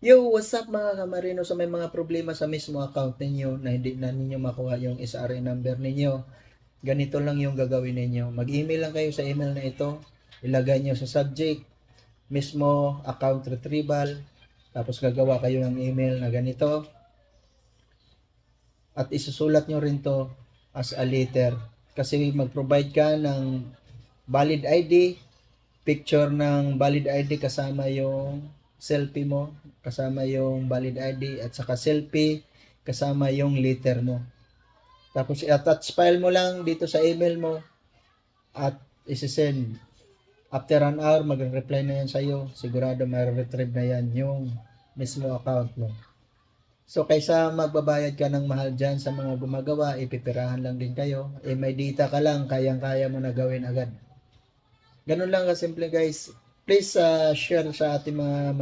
Yo, what's up mga kamarino? Sa may mga problema sa mismo account ninyo na hindi na ninyo makuha yung SRA number ninyo, ganito lang yung gagawin ninyo. Mag-email lang kayo sa email na ito, ilagay nyo sa subject, mismo account retrieval, tapos gagawa kayo ng email na ganito, at isusulat nyo rin to as a letter. Kasi mag-provide ka ng valid ID, picture ng valid ID kasama yung selfie mo, kasama yung valid ID, at saka selfie kasama yung letter mo. Tapos i-attach file mo lang dito sa email mo at isi-send. After an hour, mag-reply na yan sa'yo. Sigurado ma-retrieve na yan yung mismo account mo. So kaysa magbabayad ka ng mahal dyan sa mga gumagawa, ipipirahan lang din kayo. May data ka lang, kayang-kaya mo na gawin agad. Ganun lang kasimple guys. Please share sa ating mga